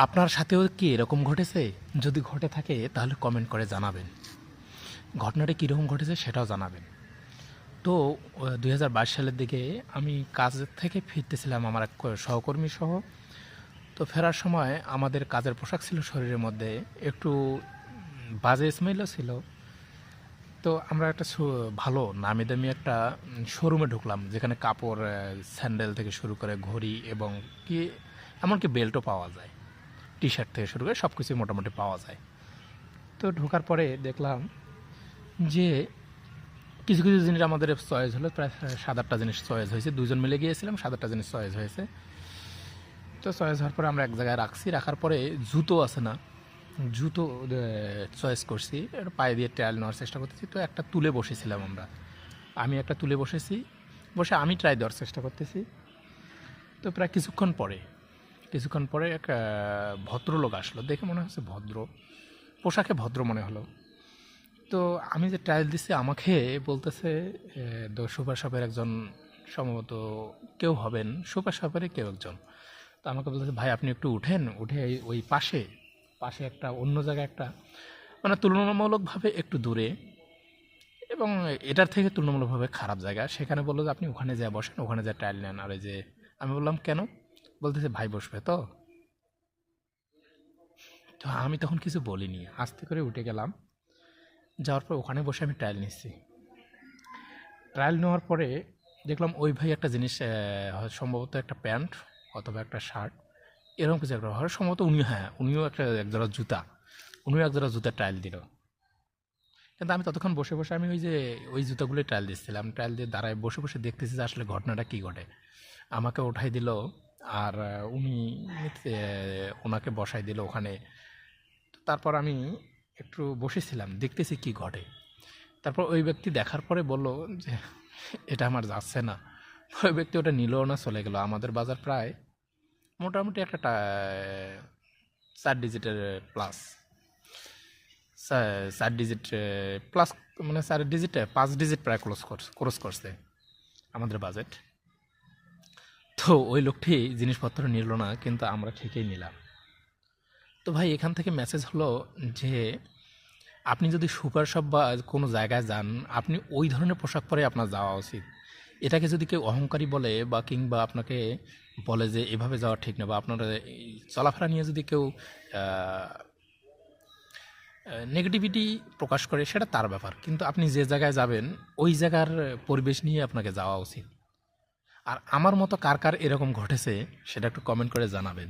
আপনার সাথেও কি এরকম ঘটেছে? যদি ঘটে থাকে তাহলে কমেন্ট করে জানাবেন। ঘটনাটা কীরকম ঘটেছে সেটাও জানাবেন। তো ২০২২ সালের দিকে আমি কাজের থেকে ফিরতেছিলাম আমার এক সহকর্মী সহ। তো ফেরার সময় আমাদের কাজের পোশাক ছিল শরীরের মধ্যে একটু বাজে স্মেলও ছিল। তো আমরা একটা ভালো নামি দামি একটা শোরুমে ঢুকলাম, যেখানে কাপড়, স্যান্ডেল থেকে শুরু করে ঘড়ি এবং কি এমনকি বেল্টও পাওয়া যায়। টি শার্ট থেকে শুরু করে সব কিছুই মোটামুটি পাওয়া যায়। তো ঢোকার পরে দেখলাম যে কিছু কিছু জিনিস আমাদের চয়েস হলো, প্রায় ৭-৮টা জিনিস চয়েস হয়েছে। দুজন মিলে গিয়েছিলাম, ৭-৮টা জিনিস চয়েস হয়েছে। তো চয়েস হওয়ার পরে আমরা এক জায়গায় রাখছি, রাখার পরে জুতো আছে না, জুতো চয়েস করছি, একটা পায়ে দিয়ে ট্রায়াল নেওয়ার চেষ্টা করতেছি। তো একটা তুলে বসেছিলাম আমরা, আমি একটা তুলে বসেছি, বসে আমি ট্রাই দেওয়ার চেষ্টা করতেছি। তো প্রায় কিছুক্ষণ পরে এক ভদ্রলোক আসলো, দেখে মনে হচ্ছে ভদ্র, পোশাকে ভদ্র মনে হলো। তো আমি যে ট্রায়াল দিচ্ছি আমাকে বলতেছে সুপার শপের একজন, সম্ভবত কেউ হবেন, সুপার শপের কেউ একজন। তো আমাকে বলতেছে, ভাই আপনি একটু উঠেন, উঠে ওই পাশে পাশে একটা অন্য জায়গায় একটা, মানে তুলনামূলকভাবে একটু দূরে এবং এটার থেকে তুলনামূলকভাবে খারাপ জায়গা, সেখানে বললো যে আপনি ওখানে যা বসেন, ওখানে যা ট্রায়াল নেন। আর এই যে আমি বললাম কেন? বলতেছে ভাই বসবে তো। তো আমি তখন কিছু বলিনি, আস্তে করে উঠে গেলাম। যাওয়ার পর ওখানে বসে আমি ট্রায়াল নিচ্ছি। ট্রায়াল নেওয়ার পরে দেখলাম ওই ভাই একটা জিনিস, সম্ভবত একটা প্যান্ট অথবা একটা শার্ট, এরকম কিছু একটা হয় সম্ভবত। উনিও একজোড়া জুতা, উনিও একজোড়া জুতা ট্রায়াল দিল। কিন্তু আমি ততক্ষণ বসে বসে আমি ওই জুতাগুলোই ট্রায়াল দিচ্ছিলাম। ট্রায়াল দিয়ে দাঁড়ায় বসে বসে দেখতেছি যে আসলে ঘটনাটা কী ঘটে। আমাকে উঠাই দিল, আর উনি ওনাকে বসাই দিল ওখানে। তারপর আমি একটু বসেছিলাম, দেখতেছি কি ঘটে। তারপর ওই ব্যক্তি দেখার পরে বলল যে এটা আমার যাচ্ছে না। ওই ব্যক্তি ওটা নিলও না, চলে গেল। আমাদের বাজার প্রায় মোটামুটি একটা 4 ডিজিটের প্লাস, 4 ডিজিট প্লাস, মানে 4 ডিজিটে 5 ডিজিট প্রায় ক্রস করছে আমাদের বাজেট। তো ওই লোকটি জিনিসপত্র নিল না, কিন্তু আমরা ঠিকই নিলাম। তো ভাই এখান থেকে মেসেজ হলো যে আপনি যদি সুপার শপ বা কোনো জায়গায় যান, আপনি ওই ধরনের পোশাক পরে আপনার যাওয়া উচিত। এটাকে যদি কেউ অহংকারী বলে বা কিংবা আপনাকে বলে যে এভাবে যাওয়া ঠিক না, বা আপনার এই চলাফেরা নিয়ে যদি কেউ নেগেটিভিটি প্রকাশ করে, সেটা তার ব্যাপার। কিন্তু আপনি যে জায়গায় যাবেন ওই জায়গার পরিবেশ নিয়ে আপনাকে যাওয়া উচিত। আর আমার মতো কার কার এরকম ঘটেছে সেটা একটু কমেন্ট করে জানাবেন।